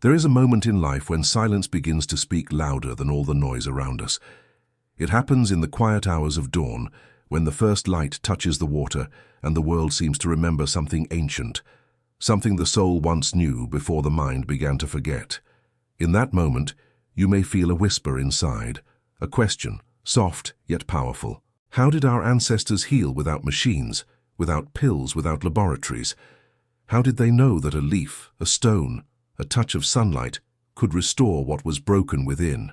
There is a moment in life when silence begins to speak louder than all the noise around us. It happens in the quiet hours of dawn, when the first light touches the water and the world seems to remember something ancient, something the soul once knew before the mind began to forget. In that moment, you may feel a whisper inside, a question, soft yet powerful. How did our ancestors heal without machines, without pills, without laboratories? How did they know that a leaf, a stone, a touch of sunlight could restore what was broken within?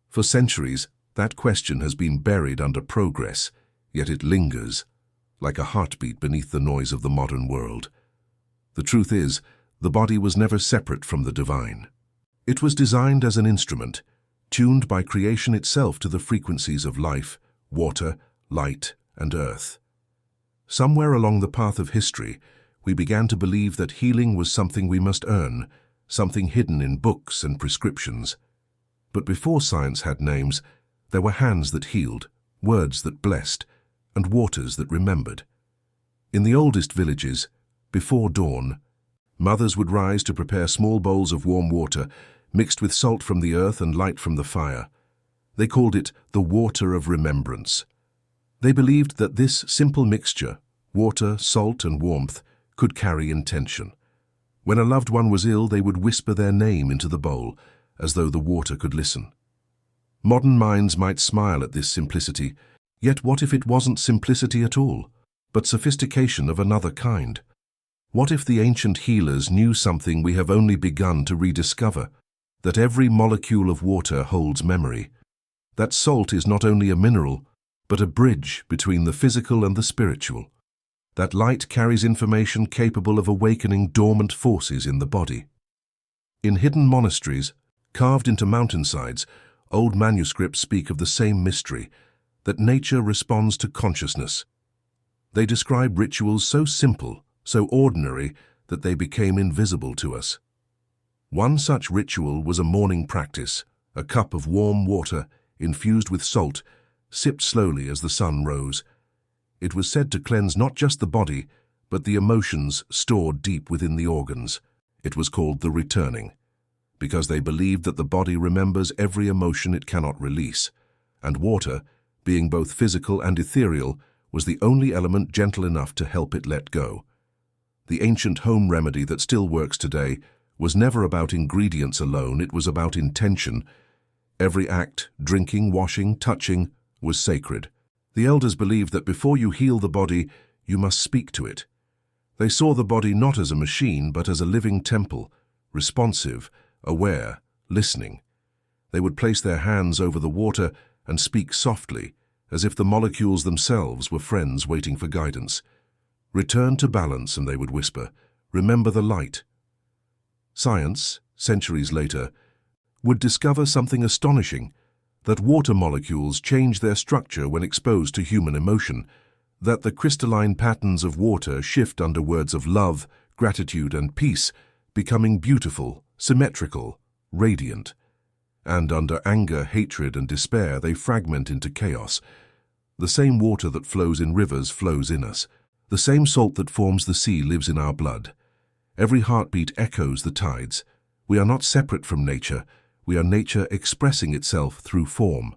For centuries, that question has been buried under progress, yet it lingers, like a heartbeat beneath the noise of the modern world. The truth is, the body was never separate from the divine. It was designed as an instrument, tuned by creation itself to the frequencies of life, water, light, and earth. Somewhere along the path of history, we began to believe that healing was something we must earn, something hidden in books and prescriptions. But before science had names, there were hands that healed, words that blessed, and waters that remembered. In the oldest villages, before dawn, mothers would rise to prepare small bowls of warm water, mixed with salt from the earth and light from the fire. They called it the water of remembrance. They believed that this simple mixture, water, salt, and warmth, could carry intention. When a loved one was ill, they would whisper their name into the bowl, as though the water could listen. Modern minds might smile at this simplicity, yet what if it wasn't simplicity at all, but sophistication of another kind? What if the ancient healers knew something we have only begun to rediscover, that every molecule of water holds memory, that salt is not only a mineral, but a bridge between the physical and the spiritual, that light carries information capable of awakening dormant forces in the body? In hidden monasteries, carved into mountainsides, old manuscripts speak of the same mystery, that nature responds to consciousness. They describe rituals so simple, so ordinary, that they became invisible to us. One such ritual was a morning practice, a cup of warm water, infused with salt, sipped slowly as the sun rose. It was said to cleanse not just the body, but the emotions stored deep within the organs. It was called the returning, because they believed that the body remembers every emotion it cannot release, and water, being both physical and ethereal, was the only element gentle enough to help it let go. The ancient home remedy that still works today was never about ingredients alone, it was about intention. Every act, drinking, washing, touching, was sacred. The elders believed that before you heal the body, you must speak to it. They saw the body not as a machine, but as a living temple, responsive, aware, listening. They would place their hands over the water and speak softly, as if the molecules themselves were friends waiting for guidance. Return to balance, and they would whisper, remember the light. Science, centuries later, would discover something astonishing, that water molecules change their structure when exposed to human emotion, that the crystalline patterns of water shift under words of love, gratitude, and peace, becoming beautiful, symmetrical, radiant. And under anger, hatred, and despair, they fragment into chaos. The same water that flows in rivers flows in us. The same salt that forms the sea lives in our blood. Every heartbeat echoes the tides. We are not separate from nature. We are nature expressing itself through form.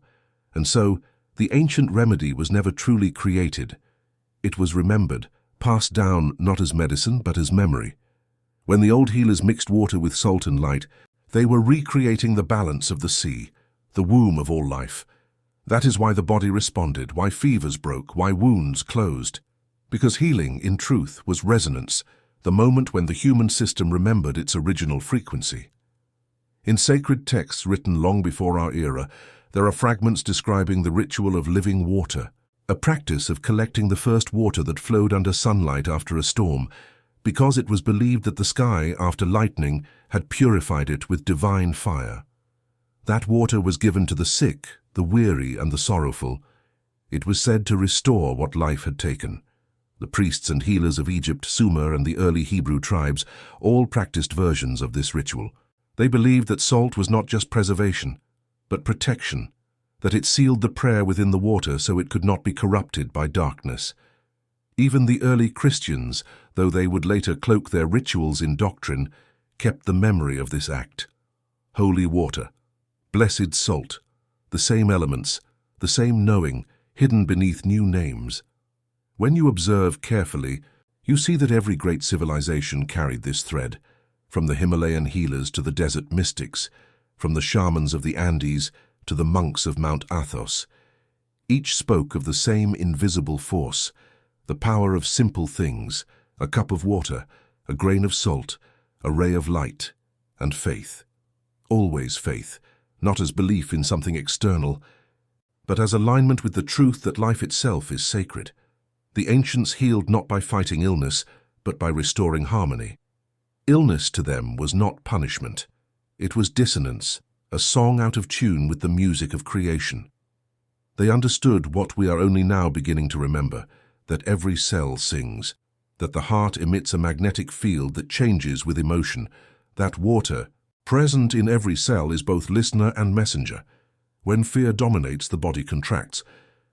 And so, the ancient remedy was never truly created. It was remembered, passed down not as medicine but as memory. When the old healers mixed water with salt and light, they were recreating the balance of the sea, the womb of all life. That is why the body responded, why fevers broke, why wounds closed. Because healing, in truth, was resonance, the moment when the human system remembered its original frequency. In sacred texts written long before our era, there are fragments describing the ritual of living water, a practice of collecting the first water that flowed under sunlight after a storm, because it was believed that the sky, after lightning, had purified it with divine fire. That water was given to the sick, the weary, and the sorrowful. It was said to restore what life had taken. The priests and healers of Egypt, Sumer, and the early Hebrew tribes all practiced versions of this ritual. They believed that salt was not just preservation, but protection, that it sealed the prayer within the water so it could not be corrupted by darkness. Even the early Christians, though they would later cloak their rituals in doctrine, kept the memory of this act. Holy water, blessed salt, the same elements, the same knowing, hidden beneath new names. When you observe carefully, you see that every great civilization carried this thread, from the Himalayan healers to the desert mystics, from the shamans of the Andes to the monks of Mount Athos. Each spoke of the same invisible force, the power of simple things, a cup of water, a grain of salt, a ray of light, and faith. Always faith, not as belief in something external, but as alignment with the truth that life itself is sacred. The ancients healed not by fighting illness, but by restoring harmony. Illness to them was not punishment. It was dissonance, a song out of tune with the music of creation. They understood what we are only now beginning to remember, that every cell sings, that the heart emits a magnetic field that changes with emotion, that water, present in every cell, is both listener and messenger. When fear dominates, the body contracts.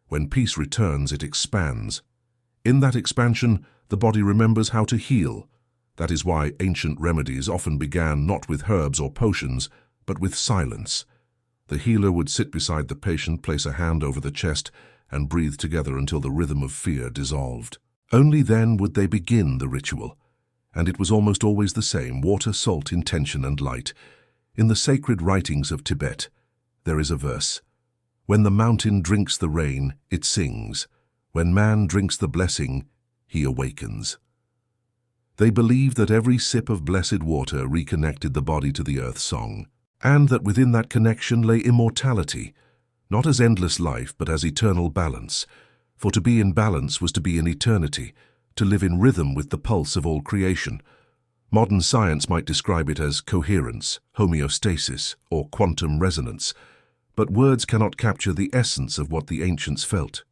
When peace returns, it expands. In that expansion, the body remembers how to heal. That is why ancient remedies often began not with herbs or potions, but with silence. The healer would sit beside the patient, place a hand over the chest, and breathe together until the rhythm of fear dissolved. Only then would they begin the ritual. And it was almost always the same: water, salt, intention, and light. In the sacred writings of Tibet, there is a verse: "When the mountain drinks the rain, it sings. When man drinks the blessing, he awakens." They believed that every sip of blessed water reconnected the body to the earth song, and that within that connection lay immortality, not as endless life, but as eternal balance. For to be in balance was to be in eternity, to live in rhythm with the pulse of all creation. Modern science might describe it as coherence, homeostasis, or quantum resonance, but words cannot capture the essence of what the ancients felt.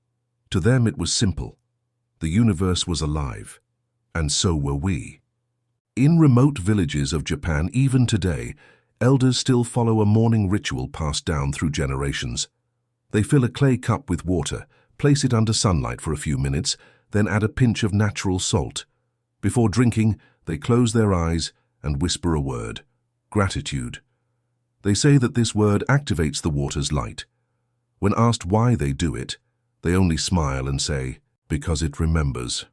To them it was simple. The universe was alive, and so were we. In remote villages of Japan, even today, elders still follow a morning ritual passed down through generations. They fill a clay cup with water, place it under sunlight for a few minutes, then add a pinch of natural salt. Before drinking, they close their eyes and whisper a word: gratitude. They say that this word activates the water's light. When asked why they do it, they only smile and say, "Because it remembers."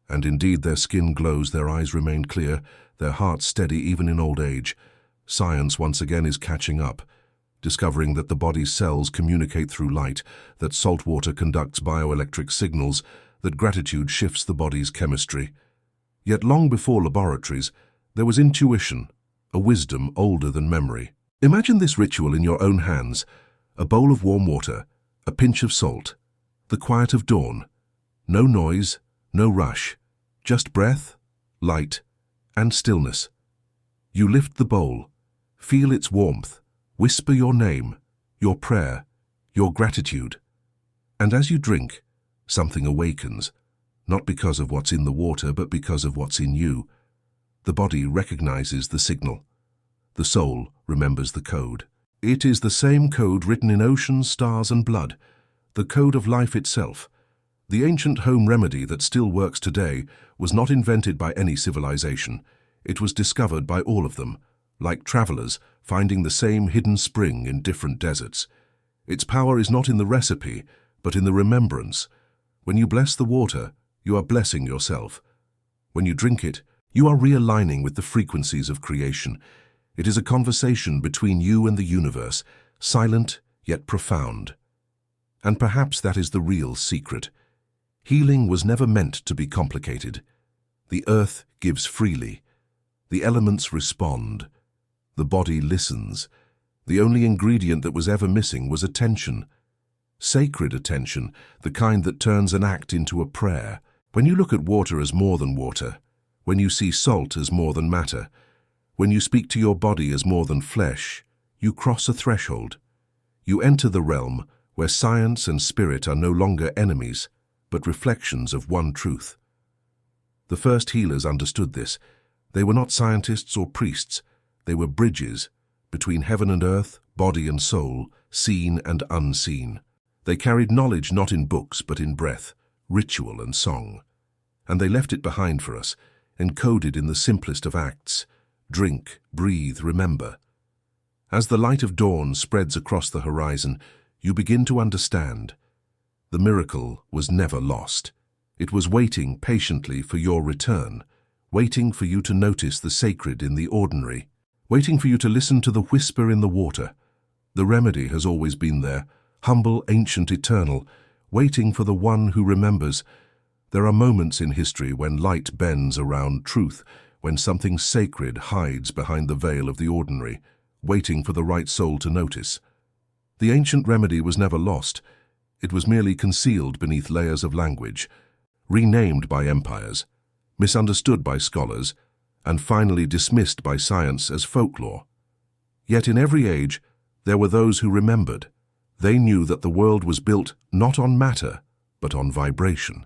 And indeed, their skin glows, their eyes remain clear, their hearts steady even in old age. Science once again is catching up, discovering that the body's cells communicate through light, that salt water conducts bioelectric signals, that gratitude shifts the body's chemistry. Yet long before laboratories, there was intuition, a wisdom older than memory. Imagine this ritual in your own hands: a bowl of warm water, a pinch of salt, the quiet of dawn. No noise, no rush, just breath, light, and stillness. You lift the bowl, feel its warmth, whisper your name, your prayer, your gratitude. And as you drink, something awakens, not because of what's in the water, but because of what's in you. The body recognizes the signal. The soul remembers the code. It is the same code written in oceans, stars, and blood, the code of life itself. The ancient home remedy that still works today was not invented by any civilization. It was discovered by all of them, like travelers finding the same hidden spring in different deserts. Its power is not in the recipe, but in the remembrance. When you bless the water, you are blessing yourself. When you drink it, you are realigning with the frequencies of creation. It is a conversation between you and the universe, silent yet profound. And perhaps that is the real secret. Healing was never meant to be complicated. The earth gives freely. The elements respond. The body listens. The only ingredient that was ever missing was attention. Sacred attention, the kind that turns an act into a prayer. When you look at water as more than water, when you see salt as more than matter, when you speak to your body as more than flesh, you cross a threshold. You enter the realm where science and spirit are no longer enemies, but reflections of one truth. The first healers understood this. They were not scientists or priests. They were bridges between heaven and earth, body and soul, seen and unseen. They carried knowledge not in books, but in breath, ritual and song. And they left it behind for us, encoded in the simplest of acts: drink, breathe, remember. As the light of dawn spreads across the horizon, you begin to understand. The miracle was never lost. It was waiting patiently for your return, waiting for you to notice the sacred in the ordinary, waiting for you to listen to the whisper in the water. The remedy has always been there, humble, ancient, eternal, waiting for the one who remembers. There are moments in history when light bends around truth, when something sacred hides behind the veil of the ordinary, waiting for the right soul to notice. The ancient remedy was never lost. It was merely concealed beneath layers of language, renamed by empires, misunderstood by scholars, and finally dismissed by science as folklore. Yet in every age, there were those who remembered. They knew that the world was built not on matter, but on vibration.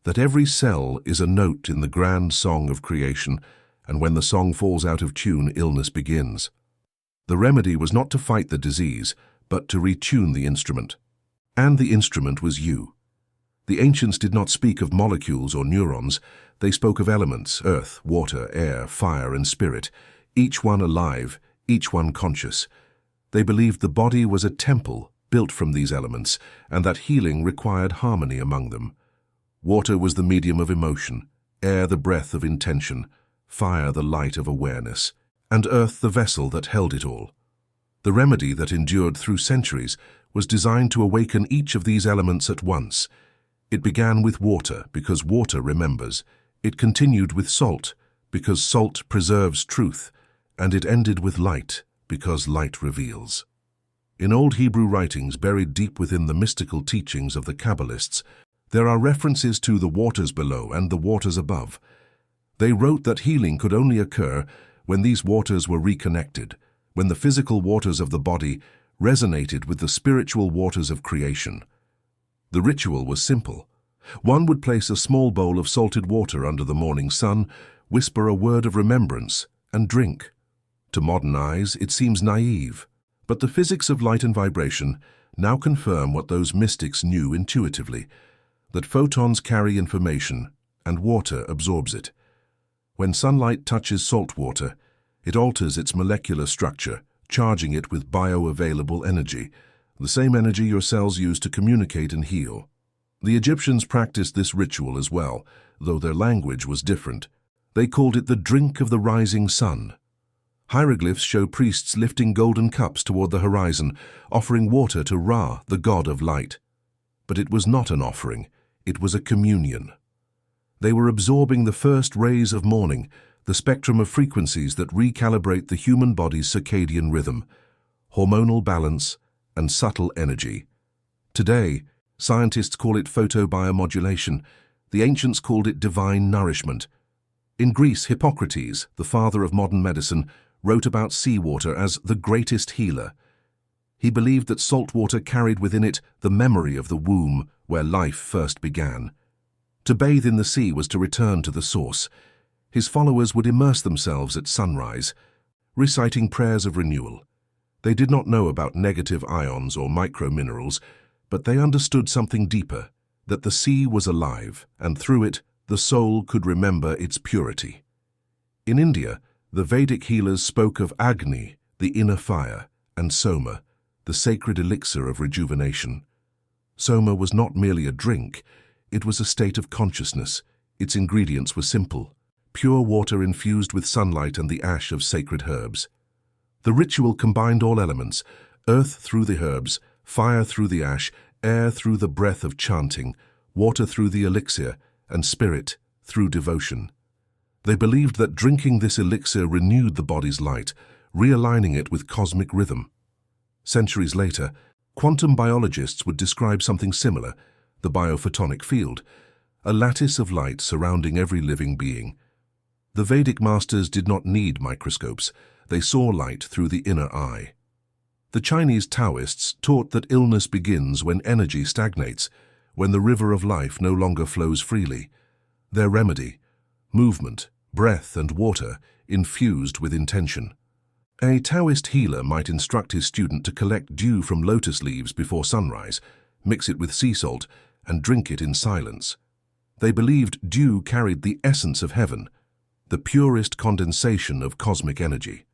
That every cell is a note in the grand song of creation, and when the song falls out of tune, illness begins. The remedy was not to fight the disease, but to retune the instrument. And the instrument was you. The ancients did not speak of molecules or neurons. They spoke of elements: earth, water, air, fire, and spirit, each one alive, each one conscious. They believed the body was a temple built from these elements, and that healing required harmony among them. Water was the medium of emotion, air the breath of intention, fire the light of awareness, and earth the vessel that held it all. The remedy that endured through centuries was designed to awaken each of these elements at once. It began with water, because water remembers. It continued with salt, because salt preserves truth. And it ended with light, because light reveals. In old Hebrew writings buried deep within the mystical teachings of the Kabbalists, there are references to the waters below and the waters above. They wrote that healing could only occur when these waters were reconnected, when the physical waters of the body resonated with the spiritual waters of creation. The ritual was simple. One would place a small bowl of salted water under the morning sun, whisper a word of remembrance, and drink. To modern eyes, it seems naive, but the physics of light and vibration now confirm what those mystics knew intuitively, that photons carry information and water absorbs it. When sunlight touches salt water, it alters its molecular structure, charging it with bioavailable energy, the same energy your cells use to communicate and heal. The Egyptians practiced this ritual as well, though their language was different. They called it the drink of the rising sun. Hieroglyphs show priests lifting golden cups toward the horizon, offering water to Ra, the god of light. But it was not an offering, it was a communion. They were absorbing the first rays of morning, the spectrum of frequencies that recalibrate the human body's circadian rhythm, hormonal balance, and subtle energy. Today, scientists call it photobiomodulation. The ancients called it divine nourishment. In Greece, Hippocrates, the father of modern medicine, wrote about seawater as the greatest healer. He believed that salt water carried within it the memory of the womb where life first began. To bathe in the sea was to return to the source. His followers would immerse themselves at sunrise, reciting prayers of renewal. They did not know about negative ions or microminerals, but they understood something deeper, that the sea was alive, and through it, the soul could remember its purity. In India, the Vedic healers spoke of Agni, the inner fire, and Soma, the sacred elixir of rejuvenation. Soma was not merely a drink, it was a state of consciousness. Its ingredients were simple: pure water infused with sunlight and the ash of sacred herbs. The ritual combined all elements: earth through the herbs, fire through the ash, air through the breath of chanting, water through the elixir, and spirit through devotion. They believed that drinking this elixir renewed the body's light, realigning it with cosmic rhythm. Centuries later, quantum biologists would describe something similar: the biophotonic field, a lattice of light surrounding every living being. The Vedic masters did not need microscopes. They saw light through the inner eye. The Chinese Taoists taught that illness begins when energy stagnates, when the river of life no longer flows freely. Their remedy: movement, breath, and water infused with intention. A Taoist healer might instruct his student to collect dew from lotus leaves before sunrise, mix it with sea salt, and drink it in silence. They believed dew carried the essence of heaven. the purest condensation of cosmic energy.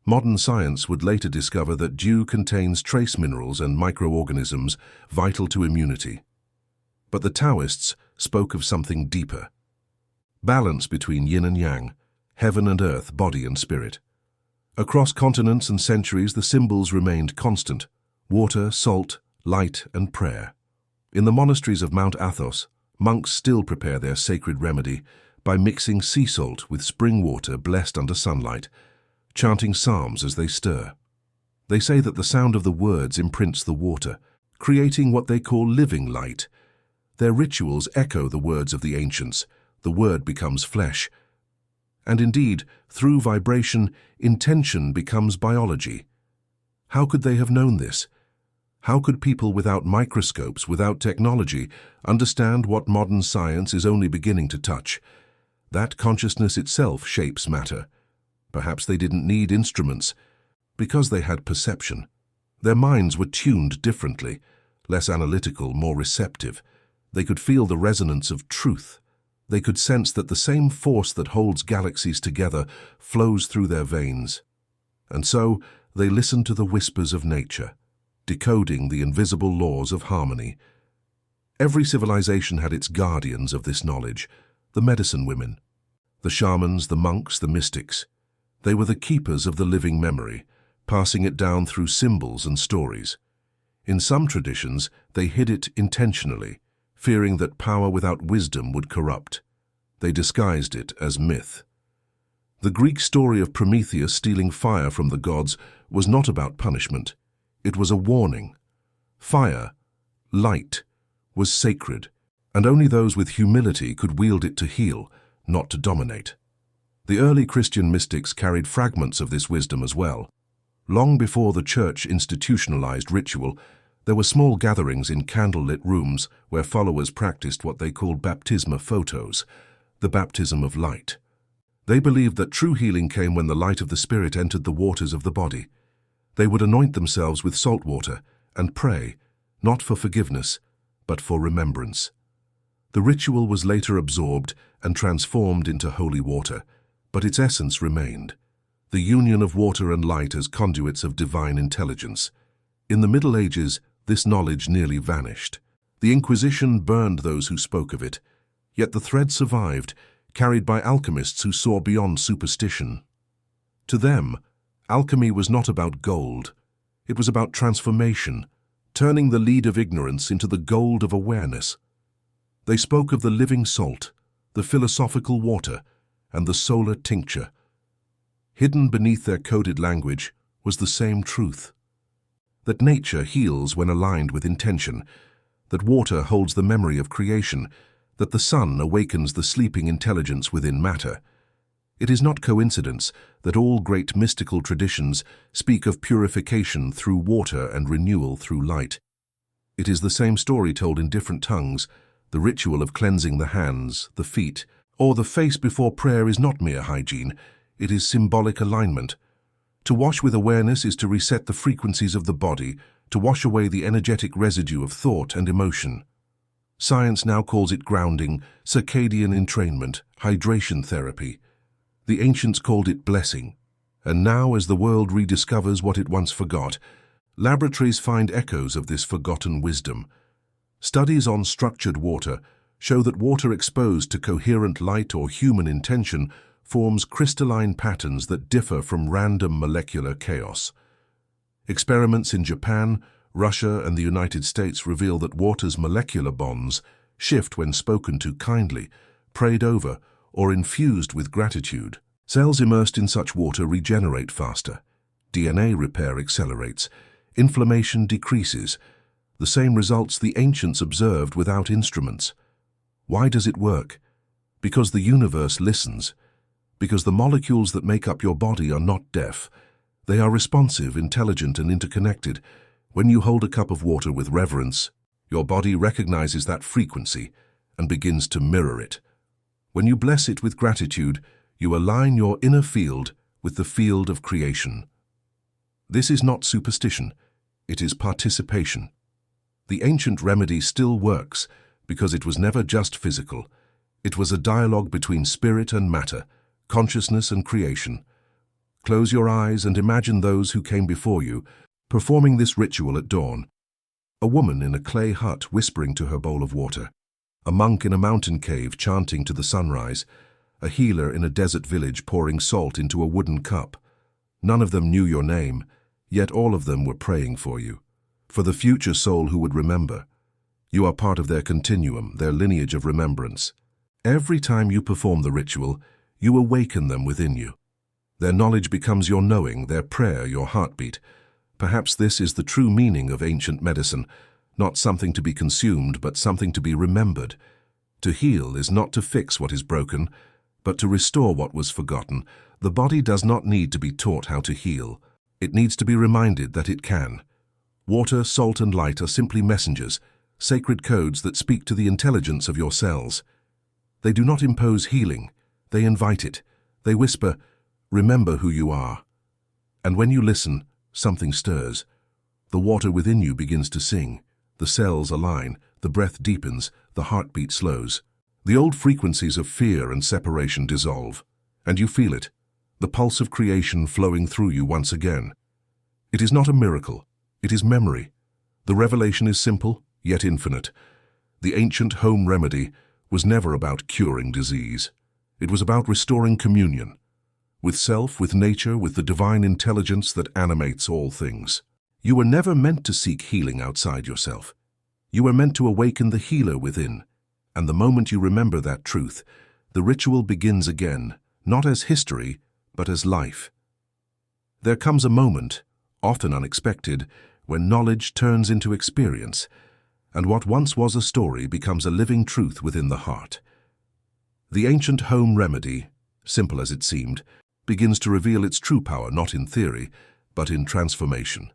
Modern science would later discover that dew contains trace minerals and microorganisms vital to immunity. But the Taoists spoke of something deeper. Balance between yin and yang, heaven and earth, body and spirit. Across continents and centuries, the symbols remained constant: water, salt, light, and prayer. In the monasteries of Mount Athos, monks still prepare their sacred remedy by mixing sea salt with spring water blessed under sunlight, chanting psalms as they stir. They say that the sound of the words imprints the water, creating what they call living light. Their rituals echo the words of the ancients. The word becomes flesh. And indeed, through vibration, intention becomes biology. How could they have known this? How could people without microscopes, without technology, understand what modern science is only beginning to touch? That consciousness itself shapes matter. Perhaps they didn't need instruments, because they had perception. Their minds were tuned differently, less analytical, more receptive. They could feel the resonance of truth. They could sense that the same force that holds galaxies together flows through their veins. And so they listened to the whispers of nature, decoding the invisible laws of harmony. Every civilization had its guardians of this knowledge, the medicine women, the shamans, the monks, the mystics. They were the keepers of the living memory, passing it down through symbols and stories. In some traditions, they hid it intentionally, fearing that power without wisdom would corrupt. They disguised it as myth. The Greek story of Prometheus stealing fire from the gods was not about punishment. It was a warning. Fire, light, was sacred, and only those with humility could wield it to heal, not to dominate. The early Christian mystics carried fragments of this wisdom as well. Long before the church institutionalized ritual, there were small gatherings in candlelit rooms where followers practiced what they called baptisma photos, the baptism of light. They believed that true healing came when the light of the Spirit entered the waters of the body. They would anoint themselves with salt water and pray, not for forgiveness, but for remembrance. The ritual was later absorbed and transformed into holy water, but its essence remained: the union of water and light as conduits of divine intelligence. In the Middle Ages, this knowledge nearly vanished. The Inquisition burned those who spoke of it, yet the thread survived, carried by alchemists who saw beyond superstition. To them, alchemy was not about gold. It was about transformation, turning the lead of ignorance into the gold of awareness. They spoke of the living salt, the philosophical water, and the solar tincture. Hidden beneath their coded language was the same truth: that nature heals when aligned with intention, that water holds the memory of creation, that the sun awakens the sleeping intelligence within matter. It is not coincidence that all great mystical traditions speak of purification through water and renewal through light. It is the same story told in different tongues. The ritual of cleansing the hands, the feet, or the face before prayer is not mere hygiene. It is symbolic alignment. To wash with awareness is to reset the frequencies of the body, to wash away the energetic residue of thought and emotion. Science now calls it grounding, circadian entrainment, hydration therapy. The ancients called it blessing. And now, as the world rediscovers what it once forgot, laboratories find echoes of this forgotten wisdom. Studies on structured water show that water exposed to coherent light or human intention forms crystalline patterns that differ from random molecular chaos. Experiments in Japan, Russia, and the United States reveal that water's molecular bonds shift when spoken to kindly, prayed over, or infused with gratitude. Cells immersed in such water regenerate faster. DNA repair accelerates. Inflammation decreases. The same results the ancients observed without instruments. Why does it work? Because the universe listens. Because the molecules that make up your body are not deaf. They are responsive, intelligent, and interconnected. When you hold a cup of water with reverence, your body recognizes that frequency and begins to mirror it. When you bless it with gratitude, you align your inner field with the field of creation. This is not superstition, it is participation. The ancient remedy still works because it was never just physical. It was a dialogue between spirit and matter, consciousness and creation. Close your eyes and imagine those who came before you, performing this ritual at dawn. A woman in a clay hut whispering to her bowl of water, a monk in a mountain cave chanting to the sunrise, a healer in a desert village pouring salt into a wooden cup. None of them knew your name, yet all of them were praying for you, for the future soul who would remember. You are part of their continuum, their lineage of remembrance. Every time you perform the ritual, you awaken them within you. Their knowledge becomes your knowing, their prayer your heartbeat. Perhaps this is the true meaning of ancient medicine, not something to be consumed, but something to be remembered. To heal is not to fix what is broken, but to restore what was forgotten. The body does not need to be taught how to heal. It needs to be reminded that it can. Water, salt, and light are simply messengers, sacred codes that speak to the intelligence of your cells. They do not impose healing, they invite it. They whisper, "Remember who you are." And when you listen, something stirs. The water within you begins to sing. The cells align, the breath deepens, the heartbeat slows. The old frequencies of fear and separation dissolve, and you feel it, the pulse of creation flowing through you once again. It is not a miracle, it is memory. The revelation is simple, yet infinite. The ancient home remedy was never about curing disease. It was about restoring communion, with self, with nature, with the divine intelligence that animates all things. You were never meant to seek healing outside yourself. You were meant to awaken the healer within. And the moment you remember that truth, the ritual begins again, not as history, but as life. There comes a moment, often unexpected, when knowledge turns into experience, and what once was a story becomes a living truth within the heart. The ancient home remedy, simple as it seemed, begins to reveal its true power not in theory, but in transformation.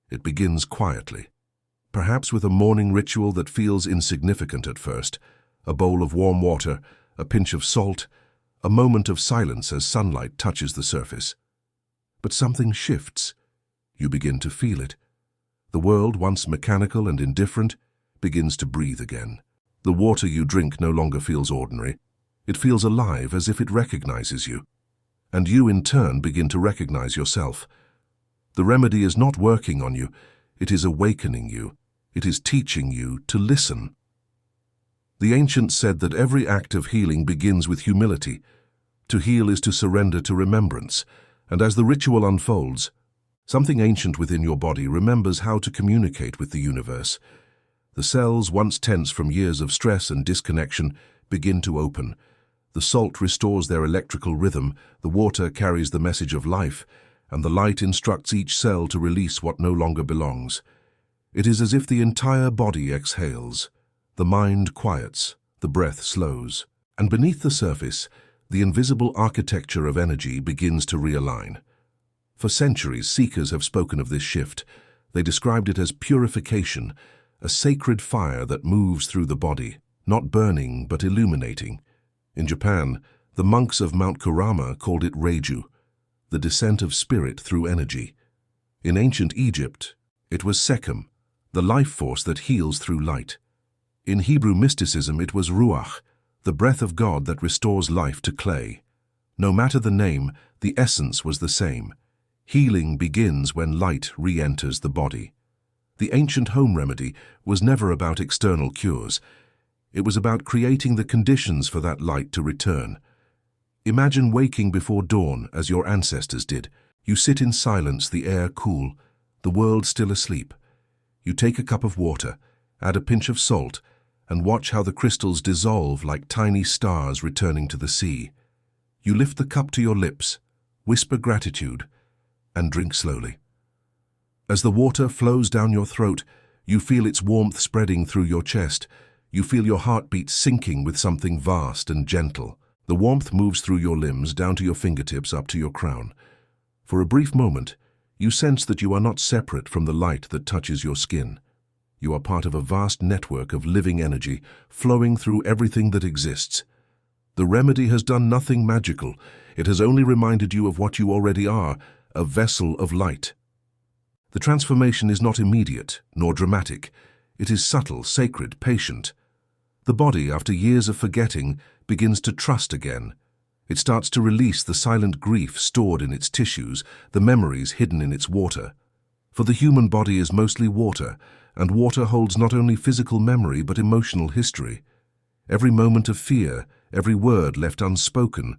It begins quietly, perhaps with a morning ritual that feels insignificant at first, a bowl of warm water, a pinch of salt, a moment of silence as sunlight touches the surface. But something shifts. You begin to feel it. The world, once mechanical and indifferent, begins to breathe again. The water you drink no longer feels ordinary. It feels alive, as if it recognizes you. And you, in turn, begin to recognize yourself. The remedy is not working on you. It is awakening you. It is teaching you to listen. The ancients said that every act of healing begins with humility. To heal is to surrender to remembrance, and as the ritual unfolds, something ancient within your body remembers how to communicate with the universe. The cells, once tense from years of stress and disconnection, begin to open. The salt restores their electrical rhythm, the water carries the message of life, and the light instructs each cell to release what no longer belongs. It is as if the entire body exhales. The mind quiets, the breath slows, and beneath the surface, the invisible architecture of energy begins to realign. For centuries, seekers have spoken of this shift. They described it as purification, a sacred fire that moves through the body, not burning but illuminating. In Japan, the monks of Mount Kurama called it Reiju, the descent of spirit through energy. In ancient Egypt, it was Sekhem, the life force that heals through light. In Hebrew mysticism, it was Ruach, the breath of God that restores life to clay. No matter the name, the essence was the same. Healing begins when light re-enters the body. The ancient home remedy was never about external cures. It was about creating the conditions for that light to return. Imagine waking before dawn as your ancestors did. You sit in silence, the air cool, the world still asleep. You take a cup of water, add a pinch of salt, and watch how the crystals dissolve like tiny stars returning to the sea. You lift the cup to your lips, whisper gratitude, and drink slowly. As the water flows down your throat, you feel its warmth spreading through your chest. You feel your heartbeat sinking with something vast and gentle. The warmth moves through your limbs, down to your fingertips, up to your crown. For a brief moment, you sense that you are not separate from the light that touches your skin. You are part of a vast network of living energy flowing through everything that exists. The remedy has done nothing magical. It has only reminded you of what you already are, a vessel of light. The transformation is not immediate nor dramatic. It is subtle, sacred, patient. The body, after years of forgetting, begins to trust again. It starts to release the silent grief stored in its tissues, the memories hidden in its water. For the human body is mostly water, and water holds not only physical memory but emotional history. Every moment of fear, every word left unspoken,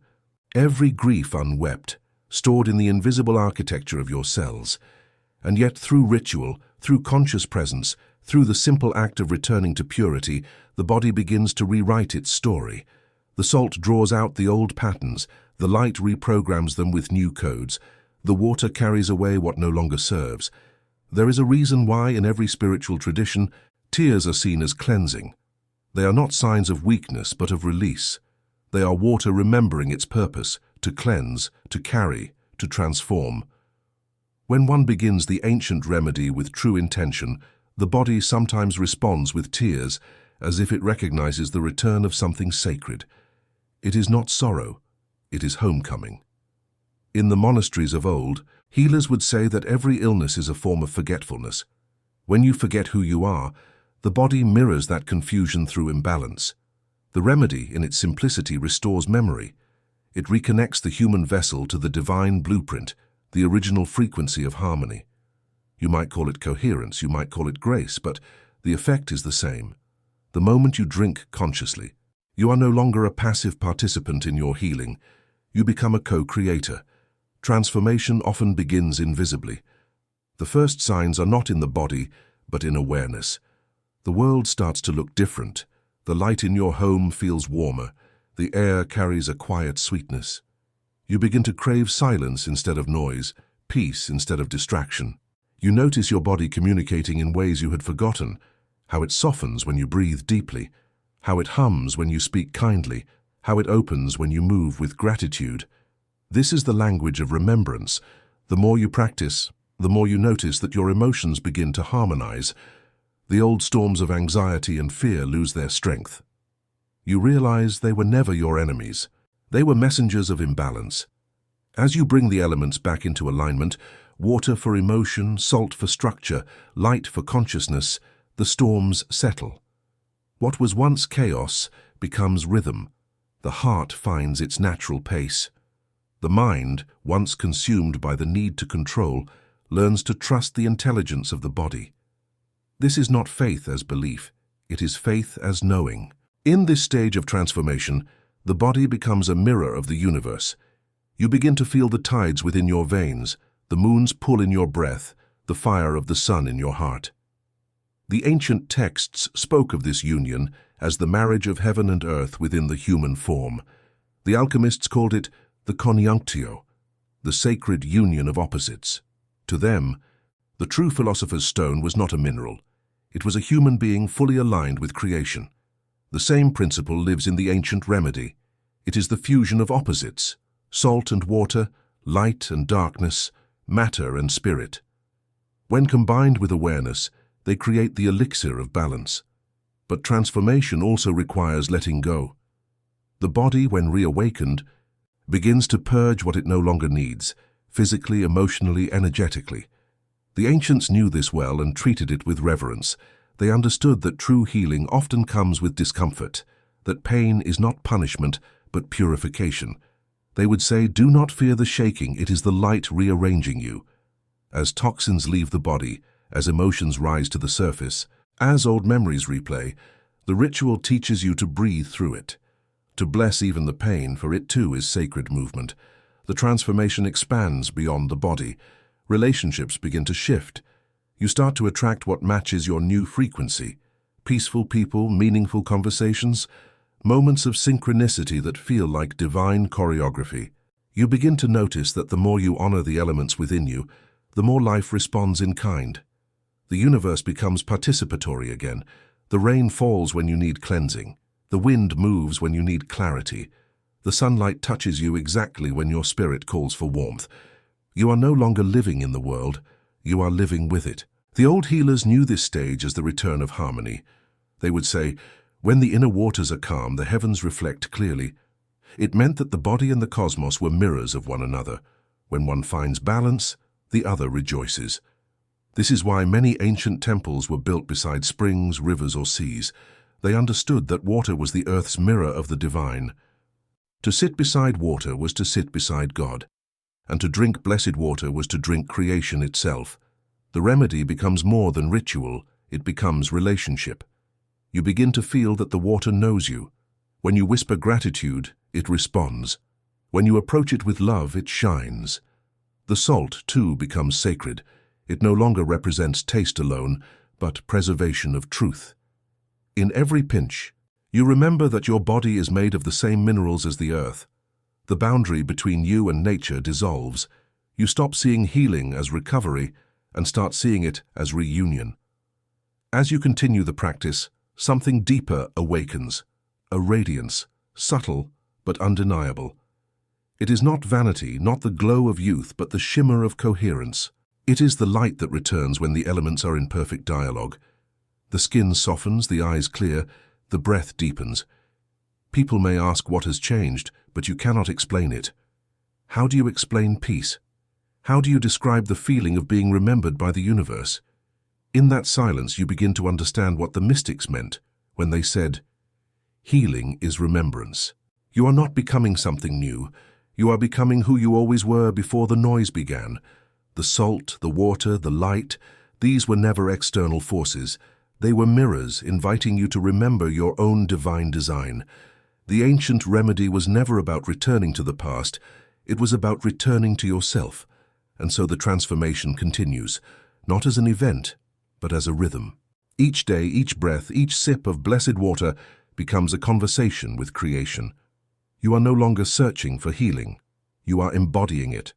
every grief unwept, stored in the invisible architecture of your cells. And yet through ritual, through conscious presence, through the simple act of returning to purity, the body begins to rewrite its story. The salt draws out the old patterns, the light reprograms them with new codes, the water carries away what no longer serves. There is a reason why in every spiritual tradition, tears are seen as cleansing. They are not signs of weakness but of release. They are water remembering its purpose, to cleanse, to carry, to transform. When one begins the ancient remedy with true intention, the body sometimes responds with tears, as if it recognizes the return of something sacred. It is not sorrow, it is homecoming. In the monasteries of old, healers would say that every illness is a form of forgetfulness. When you forget who you are, the body mirrors that confusion through imbalance. The remedy, in its simplicity, restores memory. It reconnects the human vessel to the divine blueprint, the original frequency of harmony. You might call it coherence, you might call it grace, but the effect is the same. The moment you drink consciously, you are no longer a passive participant in your healing. You become a co-creator. Transformation often begins invisibly. The first signs are not in the body, but in awareness. The world starts to look different. The light in your home feels warmer. The air carries a quiet sweetness. You begin to crave silence instead of noise, peace instead of distraction. You notice your body communicating in ways you had forgotten, how it softens when you breathe deeply, how it hums when you speak kindly, how it opens when you move with gratitude. This is the language of remembrance. The more you practice, the more you notice that your emotions begin to harmonize. The old storms of anxiety and fear lose their strength. You realize they were never your enemies. They were messengers of imbalance. As you bring the elements back into alignment, water for emotion, salt for structure, light for consciousness, the storms settle. What was once chaos becomes rhythm. The heart finds its natural pace. The mind, once consumed by the need to control, learns to trust the intelligence of the body. This is not faith as belief, it is faith as knowing. In this stage of transformation, the body becomes a mirror of the universe. You begin to feel the tides within your veins, the moon's pull in your breath, the fire of the sun in your heart. The ancient texts spoke of this union as the marriage of heaven and earth within the human form. The alchemists called it the conjunctio, the sacred union of opposites. To them, the true philosopher's stone was not a mineral. It was a human being fully aligned with creation. The same principle lives in the ancient remedy. It is the fusion of opposites, salt and water, light and darkness, matter and spirit. When combined with awareness, they create the elixir of balance. But transformation also requires letting go. The body, when reawakened, begins to purge what it no longer needs, physically, emotionally, energetically. The ancients knew this well and treated it with reverence. They understood that true healing often comes with discomfort, that pain is not punishment, but purification. They would say, "Do not fear the shaking, it is the light rearranging you." As toxins leave the body, as emotions rise to the surface, as old memories replay, the ritual teaches you to breathe through it, to bless even the pain, for it too is sacred movement. The transformation expands beyond the body. Relationships begin to shift. You start to attract what matches your new frequency. Peaceful people, meaningful conversations, moments of synchronicity that feel like divine choreography. You begin to notice that the more you honor the elements within you, the more life responds in kind. The universe becomes participatory again. The rain falls when you need cleansing. The wind moves when you need clarity. The sunlight touches you exactly when your spirit calls for warmth. You are no longer living in the world, you are living with it. The old healers knew this stage as the return of harmony. They would say, "When the inner waters are calm, the heavens reflect clearly." It meant that the body and the cosmos were mirrors of one another. When one finds balance, the other rejoices. This is why many ancient temples were built beside springs, rivers, or seas. They understood that water was the earth's mirror of the divine. To sit beside water was to sit beside God, and to drink blessed water was to drink creation itself. The remedy becomes more than ritual, it becomes relationship. You begin to feel that the water knows you. When you whisper gratitude, it responds. When you approach it with love, it shines. The salt, too, becomes sacred. It no longer represents taste alone, but preservation of truth. In every pinch, you remember that your body is made of the same minerals as the earth. The boundary between you and nature dissolves. You stop seeing healing as recovery and start seeing it as reunion. As you continue the practice, something deeper awakens, a radiance, subtle but undeniable. It is not vanity, not the glow of youth, but the shimmer of coherence. It is the light that returns when the elements are in perfect dialogue. The skin softens, the eyes clear, the breath deepens. People may ask what has changed, but you cannot explain it. How do you explain peace? How do you describe the feeling of being remembered by the universe? In that silence, you begin to understand what the mystics meant when they said, "Healing is remembrance." You are not becoming something new. You are becoming who you always were before the noise began. The salt, the water, the light, these were never external forces. They were mirrors inviting you to remember your own divine design. The ancient remedy was never about returning to the past. It was about returning to yourself. And so the transformation continues, not as an event, but as a rhythm. Each day, each breath, each sip of blessed water becomes a conversation with creation. You are no longer searching for healing. You are embodying it.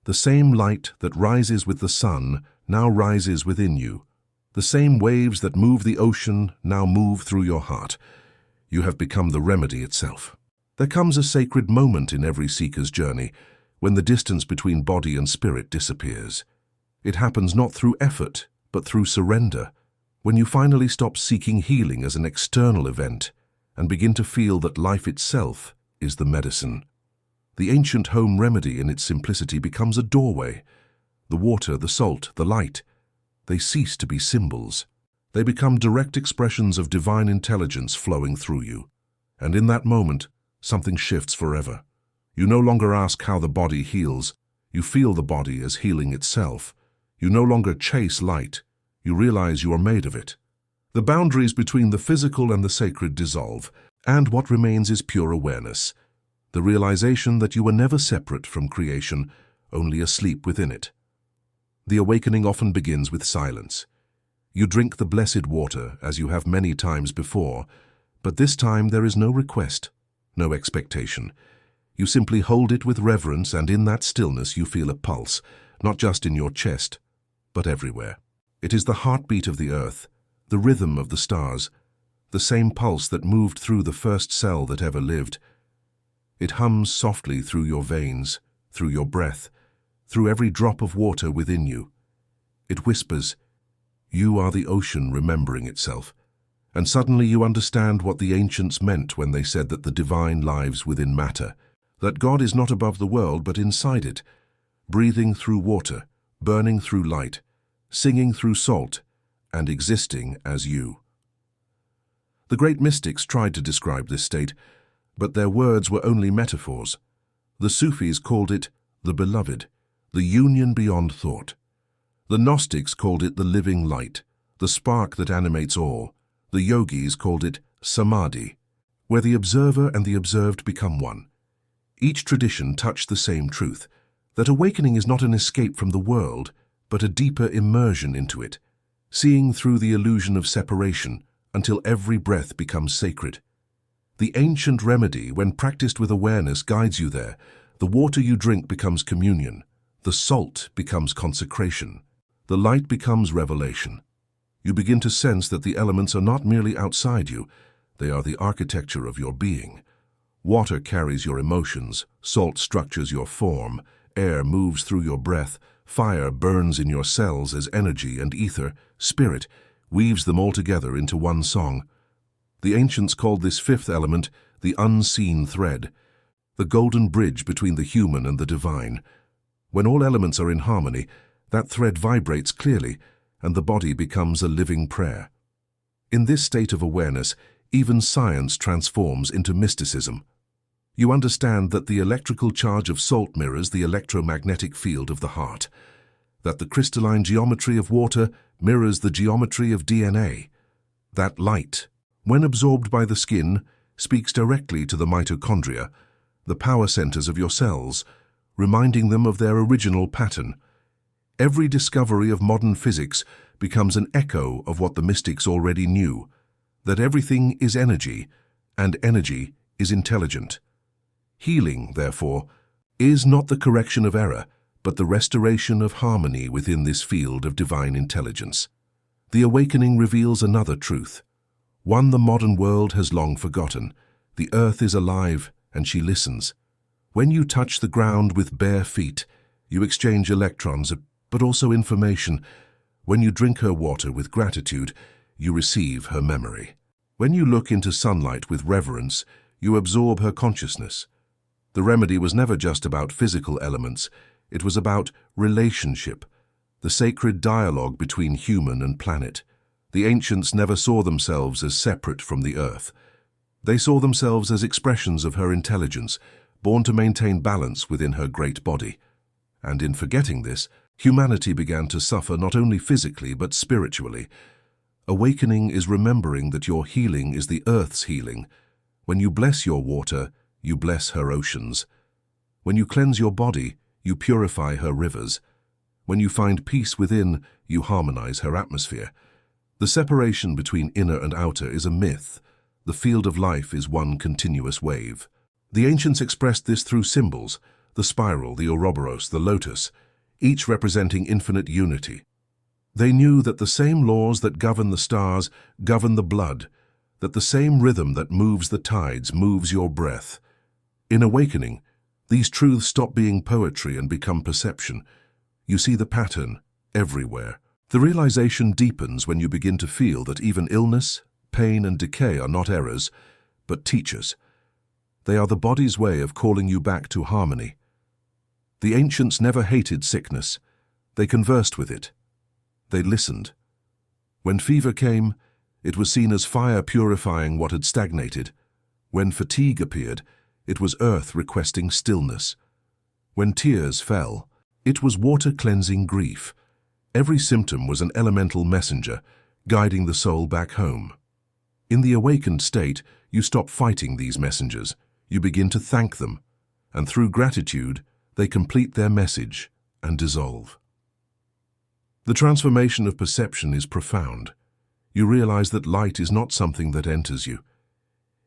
The same light that rises with the sun now rises within you. The same waves that move the ocean now move through your heart. You have become the remedy itself. There comes a sacred moment in every seeker's journey when the distance between body and spirit disappears. It happens not through effort, but through surrender, when you finally stop seeking healing as an external event and begin to feel that life itself is the medicine. The ancient home remedy in its simplicity becomes a doorway. The water, the salt, the light, they cease to be symbols. They become direct expressions of divine intelligence flowing through you. And in that moment, something shifts forever. You no longer ask how the body heals. You feel the body as healing itself. You no longer chase light. You realize you are made of it. The boundaries between the physical and the sacred dissolve, and what remains is pure awareness. The realization that you were never separate from creation, only asleep within it. The awakening often begins with silence. You drink the blessed water as you have many times before, but this time there is no request, no expectation. You simply hold it with reverence, and in that stillness you feel a pulse, not just in your chest, but everywhere. It is the heartbeat of the earth, the rhythm of the stars, the same pulse that moved through the first cell that ever lived. It hums softly through your veins, through your breath, through every drop of water within you. It whispers, "You are the ocean remembering itself." And suddenly you understand what the ancients meant when they said that the divine lives within matter, that God is not above the world but inside it, breathing through water, burning through light, singing through salt, and existing as you. The great mystics tried to describe this state, but their words were only metaphors. The Sufis called it the beloved, the union beyond thought. The Gnostics called it the living light, the spark that animates all. The yogis called it samadhi, where the observer and the observed become one. Each tradition touched the same truth, that awakening is not an escape from the world, but a deeper immersion into it, seeing through the illusion of separation until every breath becomes sacred. The ancient remedy, when practiced with awareness, guides you there. The water you drink becomes communion. The salt becomes consecration. The light becomes revelation. You begin to sense that the elements are not merely outside you, they are the architecture of your being. Water carries your emotions, salt structures your form, air moves through your breath, fire burns in your cells as energy, and ether, spirit, weaves them all together into one song. The ancients called this fifth element the unseen thread, the golden bridge between the human and the divine. When all elements are in harmony, that thread vibrates clearly, and the body becomes a living prayer. In this state of awareness, even science transforms into mysticism. You understand that the electrical charge of salt mirrors the electromagnetic field of the heart, that the crystalline geometry of water mirrors the geometry of DNA, that light, when absorbed by the skin, speaks directly to the mitochondria, the power centers of your cells, reminding them of their original pattern. Every discovery of modern physics becomes an echo of what the mystics already knew, that everything is energy, and energy is intelligent. Healing, therefore, is not the correction of error, but the restoration of harmony within this field of divine intelligence. The awakening reveals another truth, one the modern world has long forgotten. The earth is alive, and she listens. When you touch the ground with bare feet, you exchange electrons, but also information. When you drink her water with gratitude, you receive her memory. When you look into sunlight with reverence, you absorb her consciousness. The remedy was never just about physical elements, it was about relationship, the sacred dialogue between human and planet. The ancients never saw themselves as separate from the earth. They saw themselves as expressions of her intelligence, born to maintain balance within her great body. And in forgetting this, humanity began to suffer not only physically but spiritually. Awakening is remembering that your healing is the earth's healing. When you bless your water, you bless her oceans. When you cleanse your body, you purify her rivers. When you find peace within, you harmonize her atmosphere. The separation between inner and outer is a myth. The field of life is one continuous wave. The ancients expressed this through symbols, the spiral, the Ouroboros, the lotus, each representing infinite unity. They knew that the same laws that govern the stars govern the blood, that the same rhythm that moves the tides moves your breath. In awakening, these truths stop being poetry and become perception. You see the pattern everywhere. The realization deepens when you begin to feel that even illness, pain, and decay are not errors, but teachers. They are the body's way of calling you back to harmony. The ancients never hated sickness. They conversed with it. They listened. When fever came, it was seen as fire purifying what had stagnated. When fatigue appeared, it was earth requesting stillness. When tears fell, it was water cleansing grief. Every symptom was an elemental messenger, guiding the soul back home. In the awakened state, you stop fighting these messengers. You begin to thank them, and through gratitude, they complete their message and dissolve. The transformation of perception is profound. You realize that light is not something that enters you.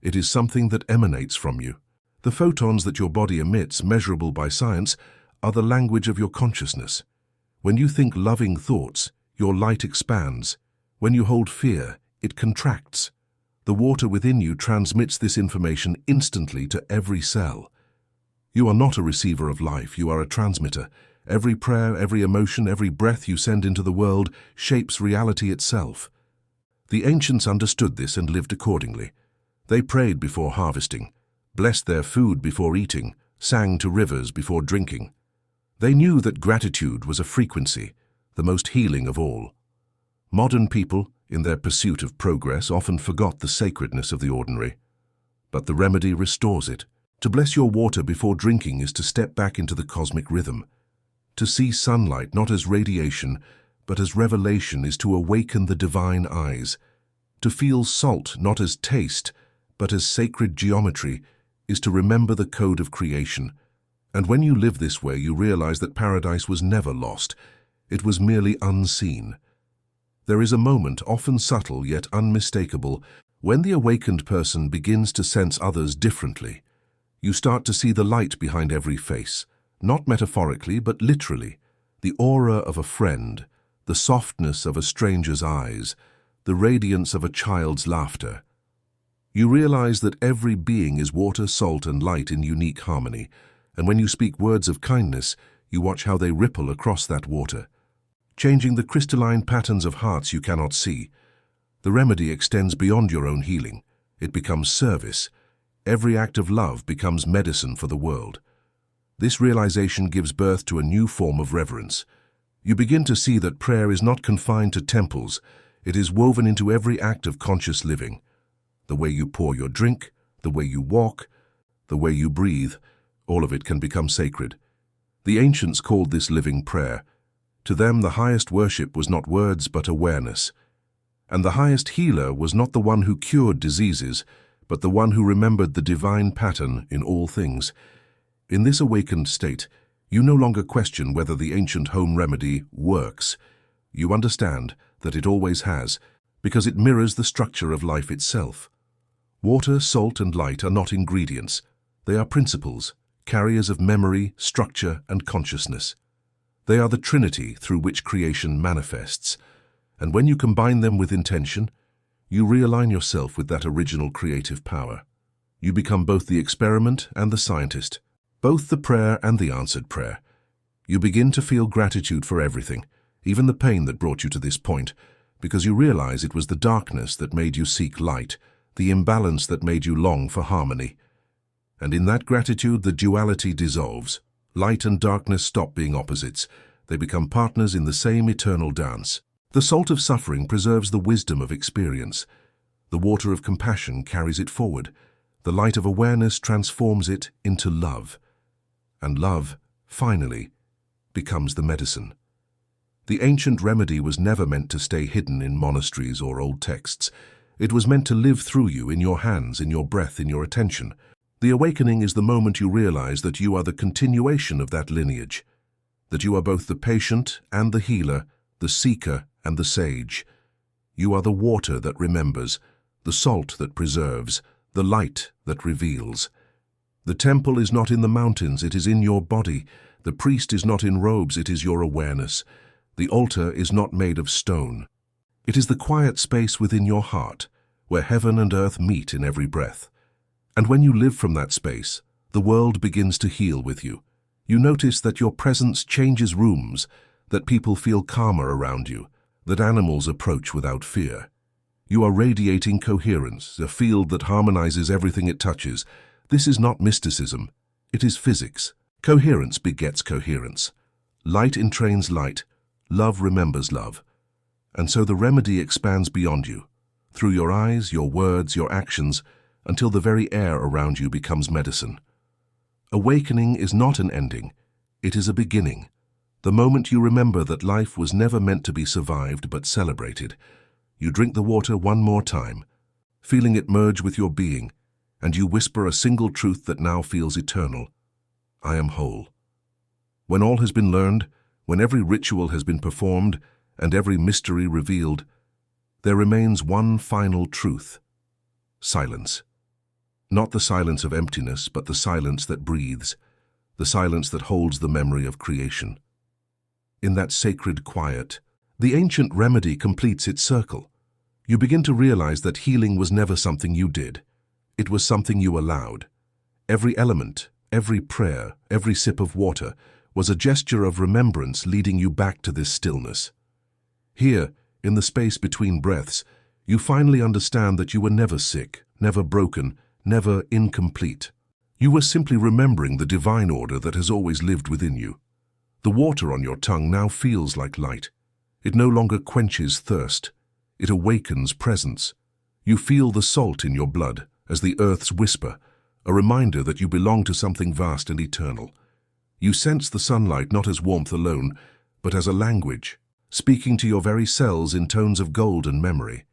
It is something that emanates from you. The photons that your body emits, measurable by science, are the language of your consciousness. When you think loving thoughts, your light expands. When you hold fear, it contracts. The water within you transmits this information instantly to every cell. You are not a receiver of life, you are a transmitter. Every prayer, every emotion, every breath you send into the world shapes reality itself. The ancients understood this and lived accordingly. They prayed before harvesting, blessed their food before eating, sang to rivers before drinking. They knew that gratitude was a frequency, the most healing of all. Modern people, in their pursuit of progress, often forgot the sacredness of the ordinary. But the remedy restores it. To bless your water before drinking is to step back into the cosmic rhythm. To see sunlight not as radiation, but as revelation is to awaken the divine eyes. To feel salt not as taste, but as sacred geometry is to remember the code of creation. And when you live this way, you realize that paradise was never lost. It was merely unseen. There is a moment, often subtle yet unmistakable, when the awakened person begins to sense others differently. You start to see the light behind every face, not metaphorically but literally, the aura of a friend, the softness of a stranger's eyes, the radiance of a child's laughter. You realize that every being is water, salt, and light in unique harmony, and when you speak words of kindness, you watch how they ripple across that water, changing the crystalline patterns of hearts you cannot see. The remedy extends beyond your own healing. It becomes service. Every act of love becomes medicine for the world. This realization gives birth to a new form of reverence. You begin to see that prayer is not confined to temples. It is woven into every act of conscious living. The way you pour your drink, the way you walk, the way you breathe, all of it can become sacred. The ancients called this living prayer. To them, the highest worship was not words but awareness. And the highest healer was not the one who cured diseases, but the one who remembered the divine pattern in all things. In this awakened state, you no longer question whether the ancient home remedy works. You understand that it always has, because it mirrors the structure of life itself. Water, salt, and light are not ingredients. They are principles, carriers of memory, structure, and consciousness. They are the trinity through which creation manifests. And when you combine them with intention, you realign yourself with that original creative power. You become both the experiment and the scientist, both the prayer and the answered prayer. You begin to feel gratitude for everything, even the pain that brought you to this point, because you realize it was the darkness that made you seek light, the imbalance that made you long for harmony. And in that gratitude, the duality dissolves. Light and darkness stop being opposites. They become partners in the same eternal dance. The salt of suffering preserves the wisdom of experience. The water of compassion carries it forward. The light of awareness transforms it into love. And love, finally, becomes the medicine. The ancient remedy was never meant to stay hidden in monasteries or old texts. It was meant to live through you, in your hands, in your breath, in your attention. The awakening is the moment you realize that you are the continuation of that lineage, that you are both the patient and the healer, the seeker and the sage. You are the water that remembers, the salt that preserves, the light that reveals. The temple is not in the mountains, it is in your body. The priest is not in robes, it is your awareness. The altar is not made of stone. It is the quiet space within your heart, where heaven and earth meet in every breath. And when you live from that space, the world begins to heal with you. You notice that your presence changes rooms, that people feel calmer around you, that animals approach without fear. You are radiating coherence, a field that harmonizes everything it touches. This is not mysticism, it is physics. Coherence begets coherence. Light entrains light, love remembers love. And so the remedy expands beyond you, through your eyes, your words, your actions, until the very air around you becomes medicine. Awakening is not an ending, it is a beginning. The moment you remember that life was never meant to be survived but celebrated. You drink the water one more time, feeling it merge with your being, and you whisper a single truth that now feels eternal. I am whole. When all has been learned, when every ritual has been performed, and every mystery revealed, there remains one final truth: silence. Not the silence of emptiness, but the silence that breathes, the silence that holds the memory of creation. In that sacred quiet, the ancient remedy completes its circle. You begin to realize that healing was never something you did. It was something you allowed. Every element, every prayer, every sip of water was a gesture of remembrance leading you back to this stillness. Here, in the space between breaths, you finally understand that you were never sick, never broken, never incomplete. You were simply remembering the divine order that has always lived within you. The water on your tongue now feels like light. It no longer quenches thirst. It awakens presence. You feel the salt in your blood as the earth's whisper, a reminder that you belong to something vast and eternal. You sense the sunlight not as warmth alone, but as a language, speaking to your very cells in tones of gold and memory.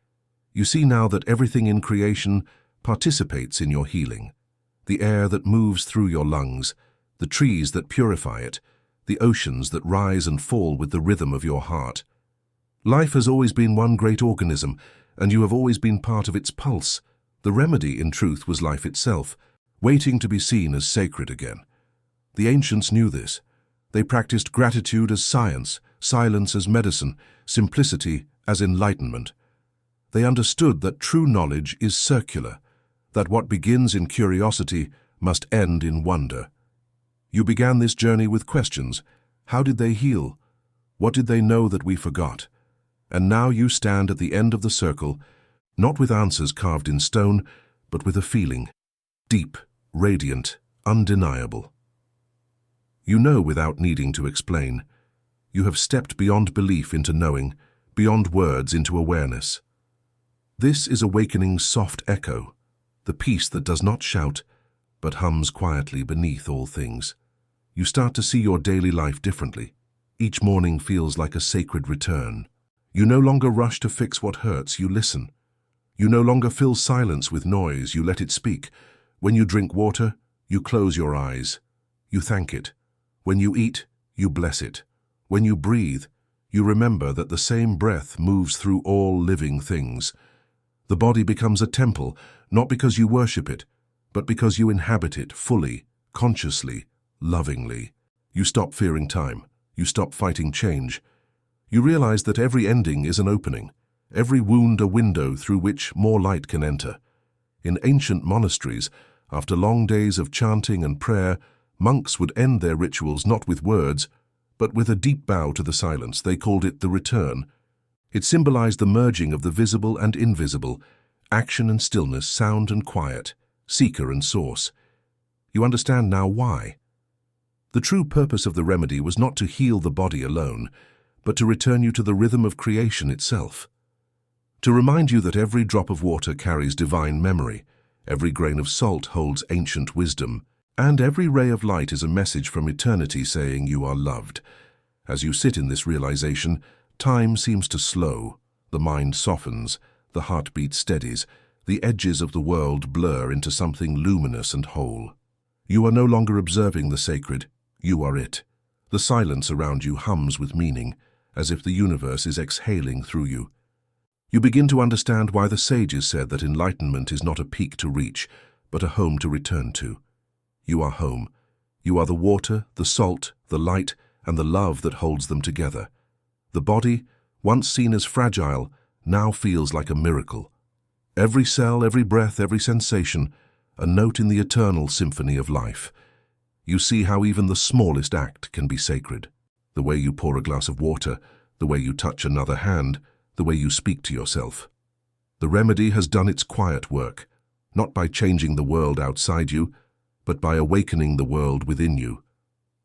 You see now that everything in creation participates in your healing. The air that moves through your lungs, the trees that purify it, the oceans that rise and fall with the rhythm of your heart. Life has always been one great organism, and you have always been part of its pulse. The remedy, in truth, was life itself, waiting to be seen as sacred again. The ancients knew this. They practiced gratitude as science, silence as medicine, simplicity as enlightenment. They understood that true knowledge is circular, that what begins in curiosity must end in wonder. You began this journey with questions. How did they heal? What did they know that we forgot? And now you stand at the end of the circle, not with answers carved in stone, but with a feeling, deep, radiant, undeniable. You know without needing to explain. You have stepped beyond belief into knowing, beyond words into awareness. This is awakening's soft echo, the peace that does not shout, but hums quietly beneath all things. You start to see your daily life differently. Each morning feels like a sacred return. You no longer rush to fix what hurts, you listen. You no longer fill silence with noise, you let it speak. When you drink water, you close your eyes. You thank it. When you eat, you bless it. When you breathe, you remember that the same breath moves through all living things. The body becomes a temple, not because you worship it, but because you inhabit it fully, consciously, lovingly. You stop fearing time. You stop fighting change. You realize that every ending is an opening, every wound a window through which more light can enter. In ancient monasteries, after long days of chanting and prayer, monks would end their rituals not with words, but with a deep bow to the silence. They called it the return. It symbolized the merging of the visible and invisible, action and stillness, sound and quiet, seeker and source. You understand now why. The true purpose of the remedy was not to heal the body alone, but to return you to the rhythm of creation itself. To remind you that every drop of water carries divine memory, every grain of salt holds ancient wisdom, and every ray of light is a message from eternity saying you are loved. As you sit in this realization, time seems to slow, the mind softens, the heartbeat steadies, the edges of the world blur into something luminous and whole. You are no longer observing the sacred, you are it. The silence around you hums with meaning, as if the universe is exhaling through you. You begin to understand why the sages said that enlightenment is not a peak to reach, but a home to return to. You are home. You are the water, the salt, the light, and the love that holds them together. The body, once seen as fragile, now feels like a miracle. Every cell, every breath, every sensation, a note in the eternal symphony of life. You see how even the smallest act can be sacred. The way you pour a glass of water, the way you touch another hand, the way you speak to yourself. The remedy has done its quiet work, not by changing the world outside you, but by awakening the world within you.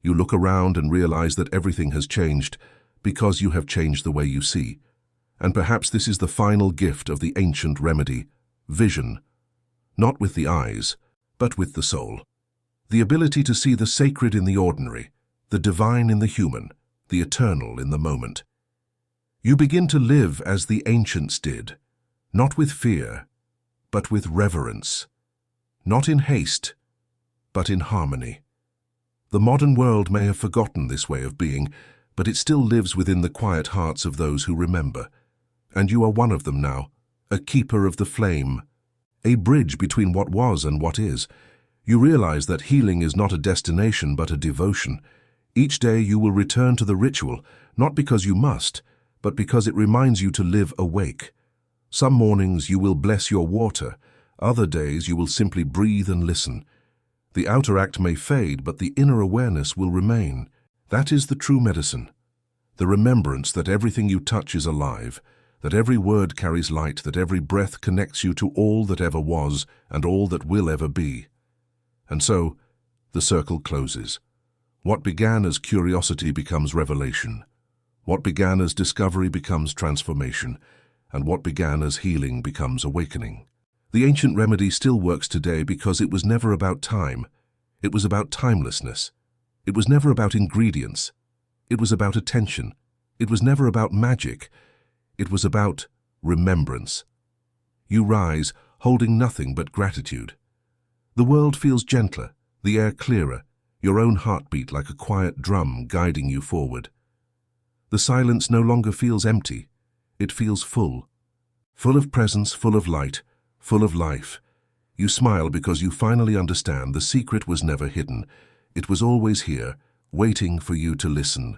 You look around and realize that everything has changed because you have changed the way you see. And perhaps this is the final gift of the ancient remedy, vision, not with the eyes, but with the soul. The ability to see the sacred in the ordinary, the divine in the human, the eternal in the moment. You begin to live as the ancients did, not with fear, but with reverence, not in haste, but in harmony. The modern world may have forgotten this way of being, but it still lives within the quiet hearts of those who remember. And you are one of them now, a keeper of the flame, a bridge between what was and what is. You realize that healing is not a destination but a devotion. Each day you will return to the ritual, not because you must, but because it reminds you to live awake. Some mornings you will bless your water, other days you will simply breathe and listen. The outer act may fade, but the inner awareness will remain. That is the true medicine. The remembrance that everything you touch is alive, that every word carries light, that every breath connects you to all that ever was and all that will ever be. And so, the circle closes. What began as curiosity becomes revelation. What began as discovery becomes transformation. And what began as healing becomes awakening. The ancient remedy still works today because it was never about time. It was about timelessness. It was never about ingredients. It was about attention. It was never about magic. It was about remembrance. You rise, holding nothing but gratitude. The world feels gentler, the air clearer, your own heartbeat like a quiet drum guiding you forward. The silence no longer feels empty. It feels full. Full of presence, full of light, full of life. You smile because you finally understand the secret was never hidden. It was always here, waiting for you to listen.